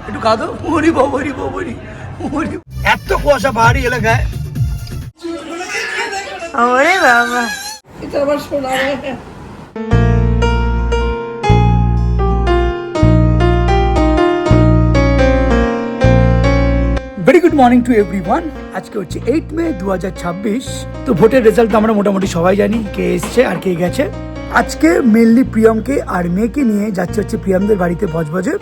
একটু কাঁদো। ওরে বাবা, ওরে বাবা, ওরে এত কুয়াশা পাহাড়ি এলাকায়। ওরে বাবা, এটা আবার শোনা very good morning to everyone. আজকে হচ্ছে 8 মে 2026। তো ভোটের রেজাল্ট আমরা মোটামুটি সবাই জানি কে এসছে আর কে গেছে। আজকে মেনলি প্রিয়মকে আর মেয়েকে নিয়ে যাচ্ছে হচ্ছে প্রিয়মদের বাড়িতে বজবজে,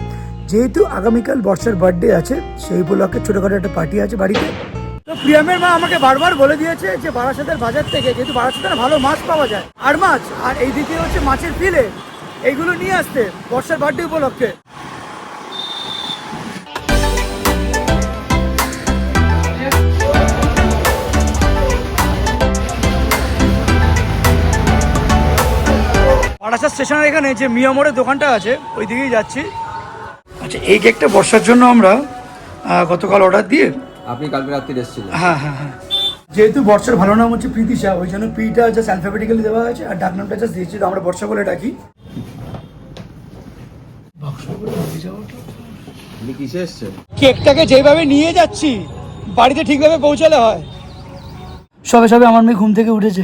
যেহেতু আগামীকাল বর্ষার বার্থডে আছে, সেই উপলক্ষে ছোটখাটো একটা পার্টি আছে বাড়িতে। তো প্রিয়মের মা আমাকে বারবার বলে দিয়েছে যে বারাসাতের বাজার থেকে, যেহেতু বারাসাতের ভালো মাছ পাওয়া যায়, আর মাছ আর এইদিকে হচ্ছে মাছের ফিলে, এইগুলো নিয়ে আসতে বর্ষার বার্থডে উপলক্ষে। বারাসাত স্টেশনের এখানে যে মিয়া মোড়ের দোকানটা আছে ওই দিকেই যাচ্ছি। আচ্ছা, এই কেকটা বর্ষার জন্য আমরা গতকাল অর্ডার দিয়ে, আপনি কালকে রাত্রি এসেছিলেন। হ্যাঁ হ্যাঁ হ্যাঁ, যেহেতু বর্ষার ভালো নাম হচ্ছে প্রীতিশা, ওই জন্য পিটা জাস্ট অ্যালফাবেটিক্যালি দেওয়া হয়েছে আর ডাক নামটা জাস্ট দিয়েছি, তো আমরা বর্ষা বলে ডাকি। আপনি কিসে এসছেন? কেকটাকে যেভাবে নিয়ে যাচ্ছি বাড়িতে ঠিকভাবে পৌঁছালে হয়। সবে সবে আমার মেয়ে ঘুম থেকে উঠেছে।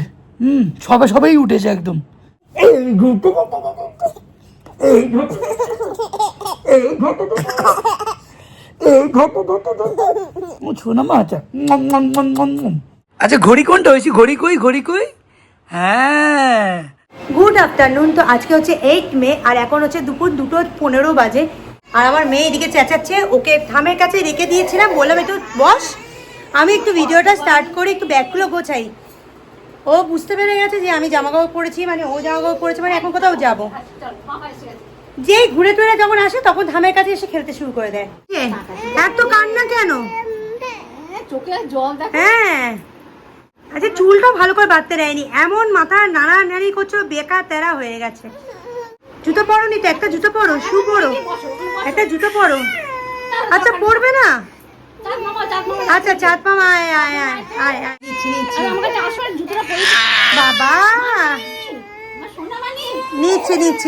সবেই উঠেছে একদম। আচ্ছা, ঘড়ি কোনটা হয়েছে? ঘড়ি কই? হ্যাঁ, গুড আফটারনুন। তো আজকে হচ্ছে 8 মে আর এখন হচ্ছে দুপুর 2:15 বাজে। আর আমার মেয়ে এদিকে চেঁচাচ্ছে, ওকে থামের কাছে রেখে দিয়েছিলাম, বললাম একটু বস, আমি একটু ভিডিওটা স্টার্ট করি, একটু ব্যাগগুলো গোছাই। ও বুঝতে পেরে গেছে যে আমি জামা কাপড় পরেছি, মানে ও জামা কাপড় পরেছে, মানে এখন কোথাও যাবো। যেই ঘুরে টুরে যখন আসে তখন ধামের কাছে এসে খেলতে শুরু করে দেয়। এত কান্না কেন? চোখে জল দেখ। হ্যাঁ, আচ্ছা, চুলটা ভালো করে বাঁধতে দেয়নি, এমন মাথা নাড়ানাড়ি করছো, বেকার তেরা হয়ে গেছে। জুতো পরো নি তো, একটা জুতো পরো, শু পরো, একটা জুতো পরো। আচ্ছা, পরবে না? আচ্ছা, চাঁদ মামা আয় আয় আয় আয় আয়, নিচ্ছি বাবা,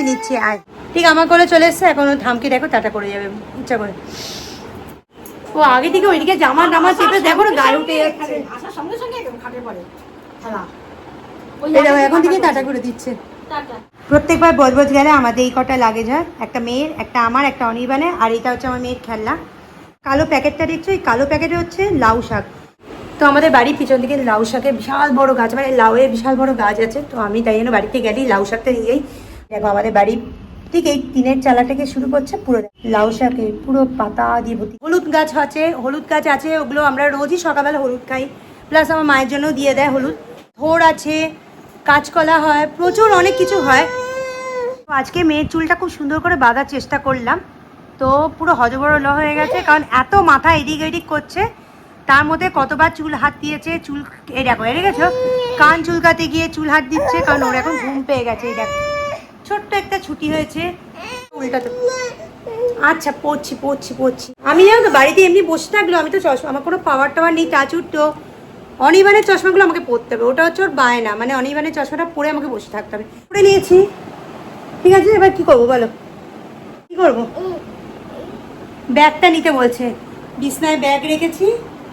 নিচ্ছি আয়। ঠিক আমার কোলে চলে এসছে, এখন থামকে দেখো টাটা করে যাবে ইচ্ছা করে। ও আগে থেকে ওইদিকে জামা নামা চেপে দেখো না, গায়ে উঠে যাচ্ছে। আসার সঙ্গে সঙ্গে খাটে পড়ে খেলা। এই দেখো এখন থেকে টাটা করে দিচ্ছে। প্রত্যেকবার বজবজ গেলে আমাদের এই কটা লাগেজ হয়, একটা মেয়ের, একটা আমার, একটা অনির্বাণের, আর এটা হচ্ছে আমার মেয়ের খেলনা। কালো প্যাকেটটা দেখছো, এই কালো প্যাকেটে হচ্ছে লাউ শাক। তো আমাদের বাড়ির পিছন দিকে লাউ শাকের বিশাল বড় গাছ, মানে লাউয়ের বিশাল বড় গাছ আছে। তো আমি তাই জন্য বাড়িতে গেলেই লাউ শাকটা নিয়েই দেখো, আমাদের বাড়ি ঠিক এই টিনের চালা থেকে শুরু করছে, পুরো লাউ শাকে পুরো পাতা দিয়ে ভর্তি। হলুদ গাছ আছে, ওগুলো আমরা রোজই সকালবেলা হলুদ খাই, প্লাস আমার মায়ের জন্য দিয়ে দেয় হলুদ। থোড় আছে, কাঁচকলা হয়, প্রচুর অনেক কিছু হয়। আজকে মেয়ের চুলটা খুব সুন্দর করে বাঁধার চেষ্টা করলাম, তো পুরো হজবরল হয়ে গেছে, কারণ এত মাথা এদিক এদিক করছে, তার মধ্যে কতবার চুল হাত দিয়েছে। চুল এই দেখো, এড়ে গেছো, কান চুলকাতে গিয়ে চুল হাত দিচ্ছে, কারণ ওর এখন ঘুম পেয়ে গেছে। এই দেখো, ছোট্ট একটা ছুটি হয়েছে উল্টাতে। আচ্ছা, পড়ছি। আমি জানো তো বাড়িতে এমনি বসে থাকলো, আমি তো চশমা, আমার কোনো পাওয়ার টাওয়ার নেই, টাচুর। তো অনির্বাণের চশমাগুলো আমাকে পরতে হবে, ওটা হচ্ছে ওর বায়না, মানে অনির্বাণের চশমাটা পরে আমাকে বসে থাকতে হবে। পরে নিয়েছি, ঠিক আছে, এবার কি করবো বলো, কি করবো? ব্যাগটা নিতে বলছে, বিছনায় ব্যাগ রেখেছি,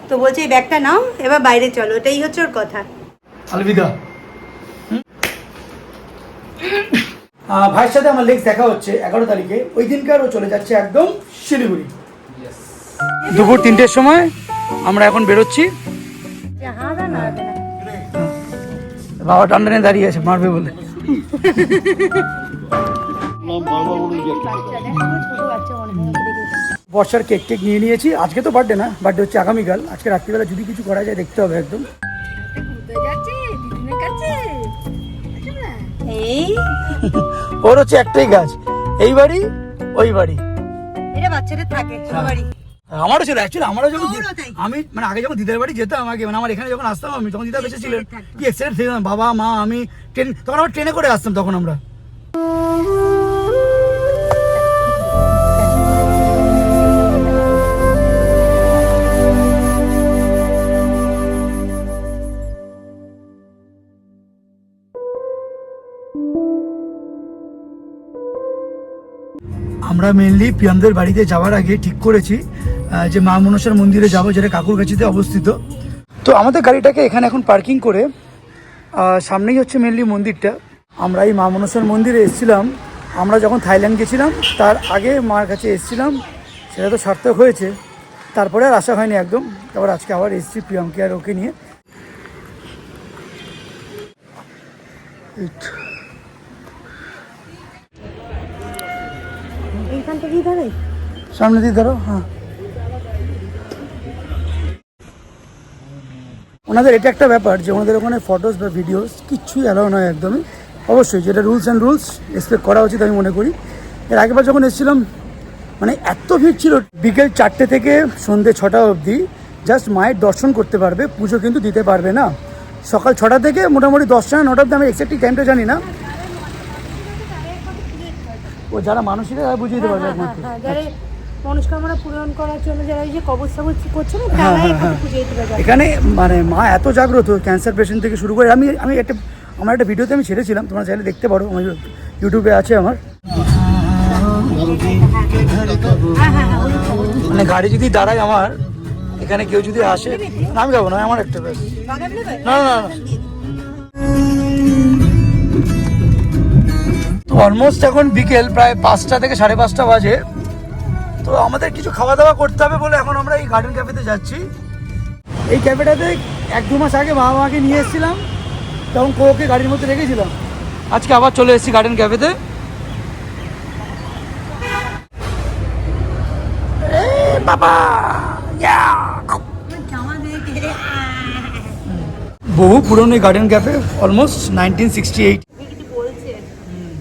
তো বলছে এই ব্যাগটা নাও, এবার বাইরে চলো, এটাই হচ্ছে ওর কথা। আলবিদা। ভাইয়ের সাথে আমার লেক্স দেখা হচ্ছে 11 তারিখে, ওই দিনকার ও চলে যাচ্ছে একদম শিলিগুড়ি। দুপুর 3টের সময় আমরা এখন বেরোচ্ছি। বাবা টান্ডানে দাঁড়িয়ে আছে, মারবে বলে। বর্ষার কেক নিয়ে নিয়েছি। আজকে তো বার্থডে না, বার্থডে হচ্ছে আগামীকাল। আজকে রাত্রিবেলা যদি কিছু করা যায় দেখতে হবে একদম। ওর হচ্ছে একটাই গাছ, এই বাড়ি ওই বাড়ি, এটা বাচ্চাদের থাকে সবারই। আমারও ছিল অ্যাকচুয়ালি, আমি মানে আগে যখন দিদার বাড়ি যেতাম, আগে মানে আমার এখানে যখন আসতাম, আমি তখন দিদা বেঁচে ছিলেন, কি এক্সাইটেড ছিলাম, বাবা মা আমি তখন আমরা ট্রেনে করে আসতাম তখন আমরা। আমরা মেনলি প্রিয়ামদের বাড়িতে যাওয়ার আগে ঠিক করেছি যে মা মনসার মন্দিরে যাব, যেটা কাকুরগাছিতে অবস্থিত। তো আমাদের গাড়িটাকে এখানে এখন পার্কিং করে সামনেই হচ্ছে মেনলি মন্দিরটা। আমরা এই মা মনসার মন্দিরে এসেছিলাম আমরা যখন থাইল্যান্ড গেছিলাম, তার আগে মার কাছে এসেছিলাম, সেটা তো সার্থক হয়েছে। তারপরে আর আসা হয়নি একদম। তারপর আজকে আবার এসেছি প্রিয়ামকে আর ওকে নিয়ে। এইখান থেকেই দাঁড়াই, সামনে দিয়ে ধরো। হ্যাঁ, ওনাদের এটা একটা ব্যাপার যে ওনাদের ওখানে ফটোস বা ভিডিওস কিচ্ছুই অ্যালাউ নয় একদমই। অবশ্যই যেটা রুলস অ্যান্ড রুলস রেসপেক্ট করা উচিত আমি মনে করি। এর আগেবার যখন এসেছিলাম মানে এত ভিড় ছিল, বিকেল 4টে থেকে সন্ধ্যে 6টা অবধি জাস্ট মায়ের দর্শন করতে পারবে, পুজো কিন্তু দিতে পারবে না। সকাল 6টা থেকে মোটামুটি 10টা 9টা অবধি, আমি এক্স্যাক্টলি টাইমটা জানি না। ও যারা মানসিকরা তারা বুঝিয়ে দিতে পারবে একমাত্র। যারা মনস্কামনা পূরণ করার জন্য যারা এই যে কবর সাবর করছে না, তারাই এখানে পুজো দিতে পারবে। এখানে মানে মা এত জাগ্রত, ক্যান্সার পেশেন্ট থেকে শুরু করে। আমি আমার একটা ভিডিওতে আমি ছেড়েছিলাম, তোমরা চাইলে দেখতে পারো, আমার ইউটিউবে আছে আমার। মানে গাড়ি যদি দাঁড়ায় আমার এখানে, কেউ যদি আসে, না আমি যাবো না, আমার একটা ব্যাস। না না না, তো অলমোস্ট এখন বিকেল প্রায় 5টা থেকে 5:30 বাজে। তো আমাদের কিছু খাওয়া দাওয়া করতে হবে বলে এখন আমরা এই গার্ডেন ক্যাফেতে যাচ্ছি। এই ক্যাফেটাতে 1-2 মাস আগে মা মাকে নিয়ে এসেছিলাম, তখন কোকে গাড়ির মধ্যে রেখেছিলাম। আজকে আবার চলে এসেছি গার্ডেন ক্যাফেতে। বাবা বহু পুরনো এই গার্ডেন ক্যাফে, অলমোস্ট 1968।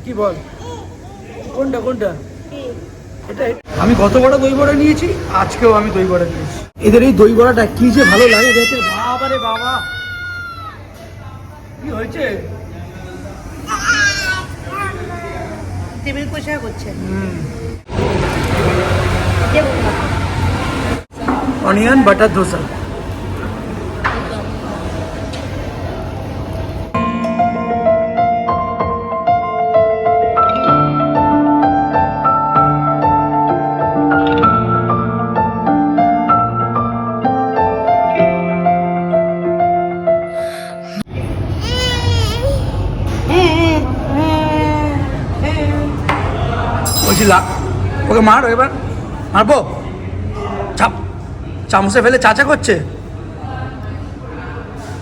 কি বল, কোনটা কোনটা? আমি গত বড় দই বড়া নিয়েছি, আজকেও আমি দই বড়া নিয়েছি। এদের এই দই বড়াটা কি যে ভালো লাগে দেখতে, বাবা রে বাবা। কি হয়েছে? টেবিল পয়সা করছে। Onion butter dosa. ওকে মারো, এবার মারবো। চামচে ফেলে চাচা করছে,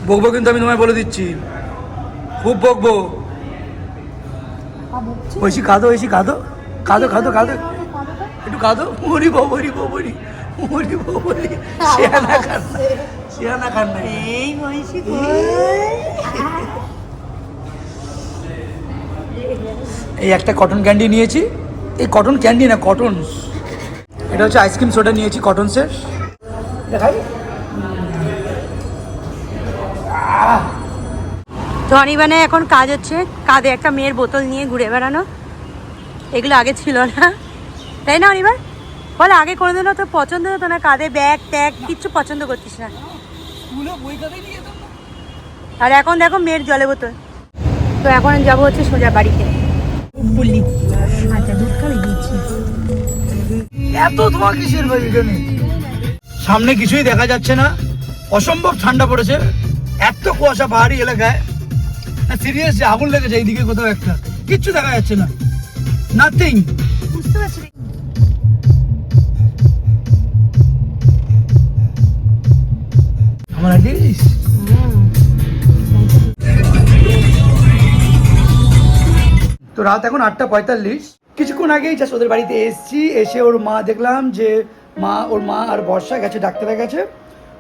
বকবো কিন্তু, আমি তোমায় বলে দিচ্ছি, খুব বকবো। ঐশী কাঁদো, ঐশী কাঁদো, কাঁদো কাঁদো কাঁদো, একটু কাঁদো। মরি বরি বরি মরি বরি, শিয়ানা কান্না, শিয়ানা কান্না। এই বয়সী এই একটা কটন ক্যান্ডি নিয়েছি, এই কটন ক্যান্ডি না, কটন। এটা হচ্ছে আইসক্রিম সোডা নিয়েছি কটনসের। দেখাই। তো অনির্বাণে এখন কাজ হচ্ছে, কাঁধে একটা মেয়ের বোতল নিয়ে ঘুরে বেড়ানো। এগুলো আগে ছিল না, তাই না অনির্বাণ? বল, আগে কোনোদিনও তো পছন্দ হতো না, কাঁধে ব্যাগ ট্যাগ কিচ্ছু পছন্দ করতিস না। আর এখন দেখো মেয়ের জলে বোতল। তো এখন যাবো হচ্ছে সোজা বাড়িতে। বললি আচ্ছা, দুধ খাবি? দিচ্ছি। এত ধোঁয়া কিসের ভাই এখানে? সামনে কিছুই দেখা যাচ্ছে না, অসম্ভব ঠান্ডা পড়েছে, এত কুয়াশা পাহাড়ি এলাকায়। না সিরিয়াস, যে আগুন লেগেছে এইদিকে কোথাও একটা, কিচ্ছু দেখা যাচ্ছে না, নাথিং। বুঝতে পারছি। আমার দিস তো রাত এখন 8:45। কিছুক্ষণ আগেই জাস্ট ওদের বাড়িতে এসেছি, এসে ওর মা দেখলাম যে ওর মা আর বর্ষা গেছে ডাক্তারে গেছে।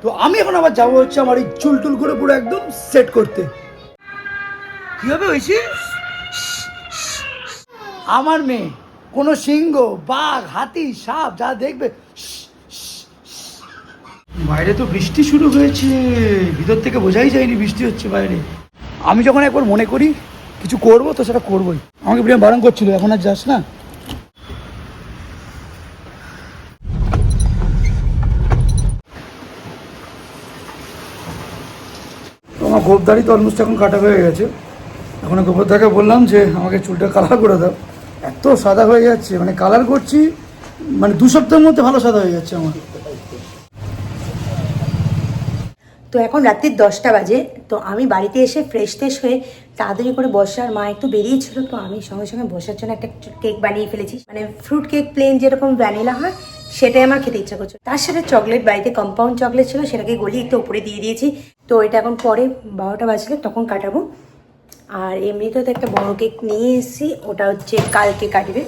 তো আমি এখন আবার যাবো হচ্ছে আমার এই চুল টুল করে পুরো একদম সেট করতে। কি হবে হয়েছি? আমার মেয়ে কোনো সিংহ, বাঘ, হাতি, সাপ যা দেখবে। বাইরে তো বৃষ্টি শুরু হয়েছে, ভিতর থেকে বোঝাই যায়নি বৃষ্টি হচ্ছে বাইরে। আমি যখন একবার মনে করি কিছু করবো তো সেটা করবোই। আমাকে প্রিয়া বারণ করছিল, এখন আর যাস না। আমার গোপদারি তো অলমোস্ট এখন কাটা হয়ে গেছে। এখন গোবরদাকে বললাম যে আমাকে চুলটা কালার করে দাও, এত সাদা হয়ে যাচ্ছে, মানে কালার করছি মানে 2 সপ্তাহের মধ্যে ভালো সাদা হয়ে যাচ্ছে আমার। তো এখন রাত্রির 10টা বাজে। তো আমি বাড়িতে এসে ফ্রেশ ট্রেশ হয়ে তাড়াতাড়ি করে বসার মা একটু বেরিয়েছিল, তো আমি সঙ্গে সঙ্গে বসার জন্য একটা কেক বানিয়ে ফেলেছি, মানে ফ্রুট কেক প্লেন যেরকম ভ্যানিলা হয় সেটাই আমার খেতে ইচ্ছা করছে। তার সাথে চকলেট, বাড়িতে কম্পাউন্ড চকলেট ছিল সেটাকে গলিয়ে একটু উপরে দিয়ে দিয়েছি। তো এটা এখন পরে 12টা বাজলে তখন কাটাবো। আর এমনিতেও তো একটা বড় কেক নিয়ে এসেছি, ওটা হচ্ছে কালকে কাটবে।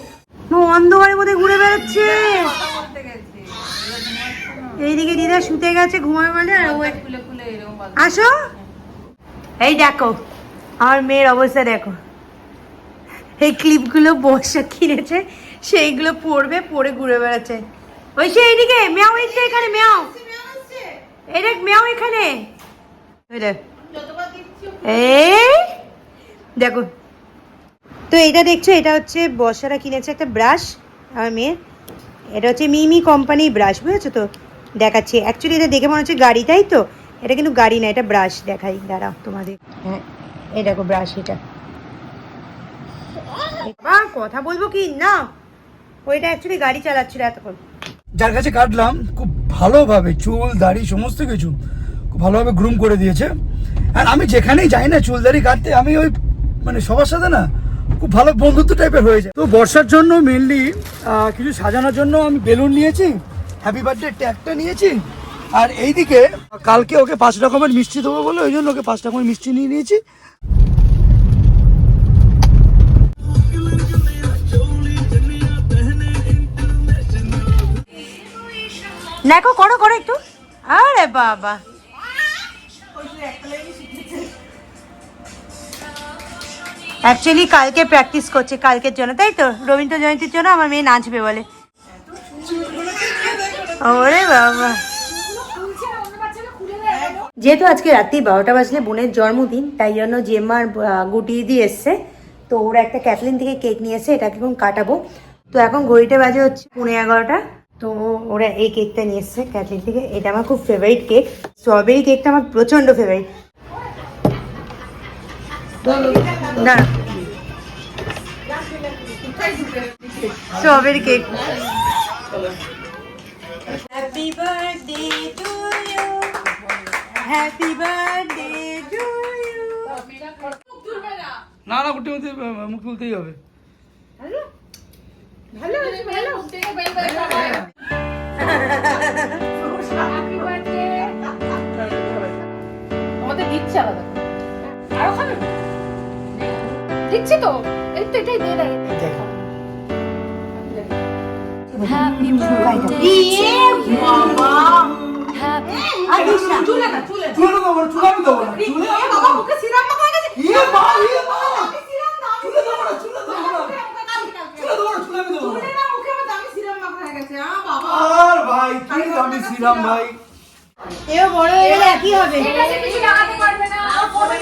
অন্ধকারের মধ্যে ঘুরে বেড়াচ্ছে, এইদিকে দিদা শুতে গেছে ঘুমায় বলে। আসো, এই দেখো আমার মেয়ের অবস্থা দেখো, এই ক্লিপগুলো বর্ষা কিনেছে, সেইগুলো পরবে, পরে ঘুরে বেড়াচ্ছে। ওই সে এইদিকে মেয়াও এসছে, এখানে মেয়াও, এই দেখ মেয়াও এখানে, এই দেখো। তো এটা দেখছো, এটা হচ্ছে বর্ষারা কিনেছে একটা ব্রাশ আমার মেয়ের, এটা হচ্ছে মিমি কোম্পানির ব্রাশ, বুঝেছো তো? দেখাচ্ছি, অ্যাকচুয়ালি এটা দেখে মনে হচ্ছে গাড়ি, তাই তো? এটা কিন্তু গাড়ি না, এটা ব্রাশ। দেখাই দাঁড়াও তোমাদের, হ্যাঁ এই দেখো ব্রাশ এটা। কথা বলবো কি না, ওইটা অ্যাকচুয়ালি গাড়ি চালাচ্ছিল এতক্ষণ। যার কাছে কাটলাম খুব ভালোভাবে চুল দাড়ি সমস্ত কিছু খুব ভালোভাবে গ্রুম করে দিয়েছে। আর আমি যেখানেই যাই না চুল দাড়ি কাটতে, আমি ওই মানে সবার সাথে না খুব ভালো বন্ধুত্ব টাইপের হয়ে যায়। তো বর্ষার জন্য মেনলি কিছু সাজানোর জন্য আমি বেলুন নিয়েছি, হ্যাপি বার্থডে ট্যাগটা নিয়েছি, আর এইদিকে কালকে ওকে 5 রকমের মিষ্টি দেবো বলে ওই জন্য ওকে 5 রকমের মিষ্টি নিয়ে নিয়েছি। দেখো করো করো একটু, আরে বাবা অ্যাকচুয়ালি কালকে প্র্যাকটিস করছে কালকের জন্য, তাই তো? রবীন্দ্র জয়ন্তীর জন্য আমার মেয়ে নাচবে বলে। ওরে বাবা, যেহেতু আজকে রাত্রি 12টা বাজলে বোনের জন্মদিন, তাই জন্য জেম্মার গুটি দিয়ে এসছে, তো ওরা একটা ক্যাথলিন থেকে কেক নিয়ে এসে এটাকে এখন কাটাবো। তো এখন ঘড়িতে বাজে হচ্ছে 11:30, তো ওরা এই কেকটা নিয়ে এসছে ক্যাথলিন থেকে। এটা আমার খুব ফেভারিট কেক, স্ট্রবেরি কেকটা আমার প্রচণ্ড ফেভারিট। না strawberry cake. Happy birthday to you, happy birthday to you. না না গুটি মধ্যে মুখ তুলতেই হবে। আমাদের দিচ্ছে আলাদা, আরো খাবে দিচ্ছি তো, এই তো এটাই দিয়ে দেয়। হ্যাপি বার্থডে বাবা, হ্যাপি চুলে না চুলে চুলে দেবো না, চুলে আমি দেবো না, চুলে এ বাবা মুখে সিরাম মাখা গেছে। ইয়ে মা ইয়ে মা, আমি সিরাম না, চুলে দেবো না, চুলে দেবো না, চুলে দেবো না, চুলে আমি দেবো না। চুলে না মুখে আমার দামি সিরাম মাখা হয়ে গেছে। বাবা আর ভাই কি দামি ছিলাম ভাই। এও বড় হয়ে গেলে একই হবে। এটা যে কিছু লাগাতে পারবে না, ফটো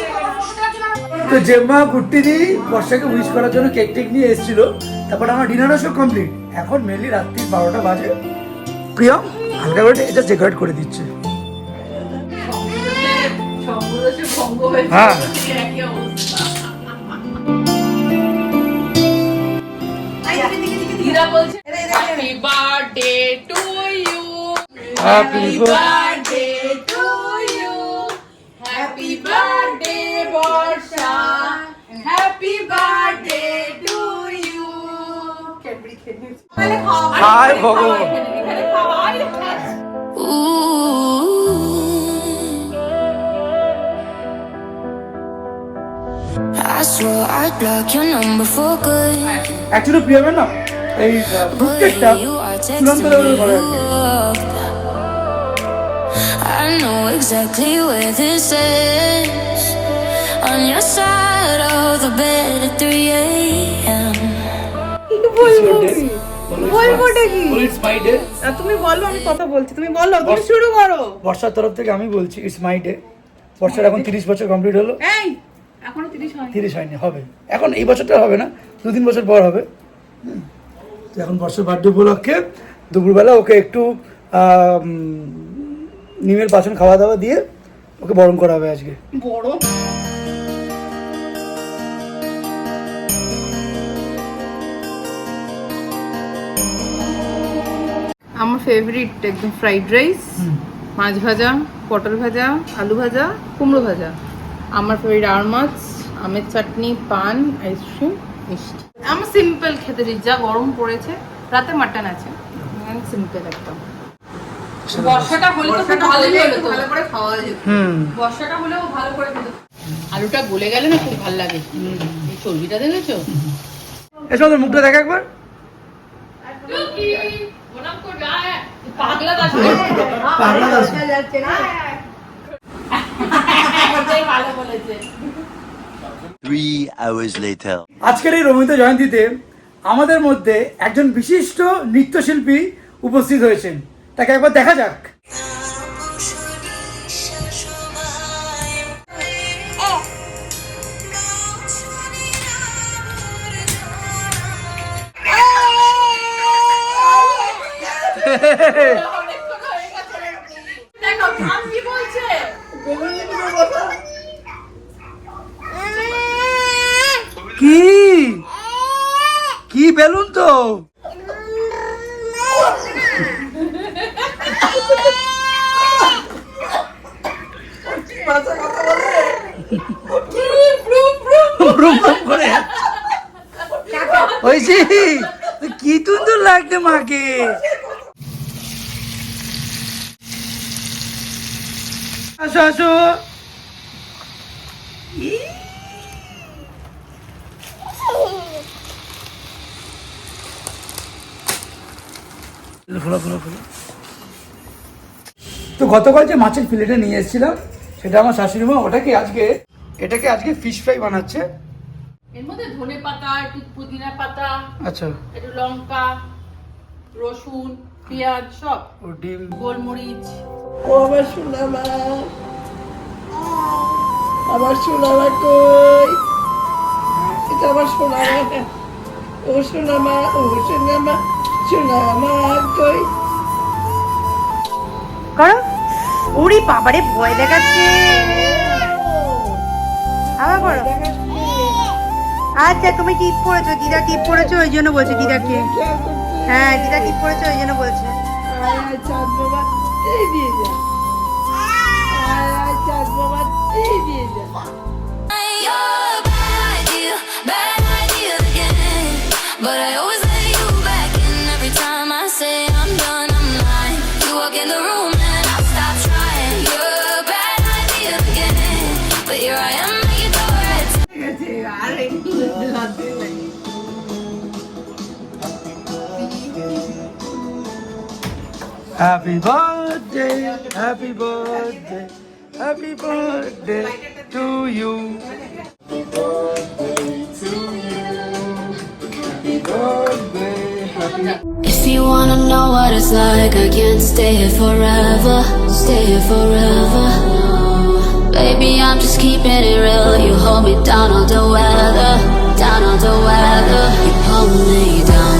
তো জেম্মা গুট্টি দি বর্ষাকে উইশ করার জন্য কেক টেক নিয়ে এসেছিল, তারপর আমার ডিনারও সব কমপ্লিট। এখন মেনলি রাত্রি 12টা বাজে, প্রিয়ম হালকা করে এটা ডেকোরেট করে দিচ্ছে। হ্যাঁ happy birthday to you, happy birthday to you, happy birthday Barsha, happy birthday to you. হাই ভগবান। এখানে খাওয়াই I swore I'd block your number for good, actually প্রিয়মের না এই কেকটা but you are চূড়ান্ত texting লেভেলের me করে আর কি। up. I know exactly where this is, on your side of the bed at 3 a.m. বলবোটা কি? It's my day. তুমি বলো, আমি কথা বলছি, তুমি বলো, তুমি শুরু করো। বর্ষার তরফ থেকে আমি বলছি ইটস মাই ডে। বর্ষার এখন 30 বছর কমপ্লিট হলো। এই এখনো 30 হয়নি। 30 হয়নি, হবে এখন, এই বছরটা হবে না, 2-3 বছর পর হবে। তো এখন বর্ষার বার্থডে উপলক্ষে দুপুরবেলা ওকে একটু নিমের বাসন খাওয়া দাওয়া দিয়ে ওকে বরণ করা হবে আজকে। বড় আমার ফেভারিট একদম ফ্রাইড রাইস, মাছ ভাজা, পটল ভাজা, আলু ভাজা, কুমড়ো ভাজা। আমার ফেভারিট আর মাছ, আমের চাটনি, পান, আইসক্রিম, মিষ্টি। আমার সিম্পল খেতে দিই, যা গরম পড়েছে। রাতে মাটন আছে, সিম্পল একদম। বর্ষাটা হলে তো খুব ভালোই হলো, তো ভালো করে খাওয়া যেত। বর্ষাটা হলেও ভালো করে খেতে। আলুটা গলে গেলে না খুব ভালো লাগে। এই চর্বিটা দেখেছো? এসব তোর মুখটা দেখ একবার। পাগলা দাস পাগলা দাস। ভালো বলেছে। 3 hours later. আজকের এই রবীন্দ্র জয়ন্তীতে আমাদের মধ্যে একজন বিশিষ্ট নৃত্যশিল্পী উপস্থিত হয়েছেন, তাকে একবার দেখা যাক। দেখো ভাব কি বলছে। কি কি বেলুন তো ভ্রুম ভ্রুম করে হয়েছে। কি সুন্দর লাগছে মাকে। আসো আসো। তো গতকাল যে মাছের ফিলেটা নিয়ে এসেছিলাম, সেটা আমার শাশুড়ি মা এটাকে আজকে ফিশ ফ্রাই বানাচ্ছে। এর মধ্যে ধনে পাতা, একটু পুদিনা পাতা, আচ্ছা, একটু লঙ্কা, রসুন, পেঁয়াজ, সব, ও ডিম, গোলমরিচ। ও আমার সোনামা, আমার সোনামা কই? এটা আমার সোনামা, ও সোনামা, ও সোনামা, সোনামা কই? করো। ওরে বাবারে, ভয় দেখাচ্ছে। আবার করো। আচ্ছা, তুমি টিপ পড়েছো, দিদা টিপ পড়েছো, ওই জন্য বলছে দিদাকে। হ্যাঁ, দিদা টিপ পড়েছো, ওই জন্য বলছে। আয় আয় চাঁদ বাবা, এই দিয়ে যা। আয় আয় চাঁদ বাবা, এই দিয়ে যা। You're a bad idea again. But I always let you back in every time I say I'm done, I'm lying. You walk in the room and I stop trying. You're a bad idea again. But here I am, making door red. Happy birthday, happy birthday, happy birthday to you. If you wanna know what it's like, I can't stay here forever. Stay here forever. Baby, I'm just keeping it real. You hold me down all the weather. Down all the weather. You pull me down.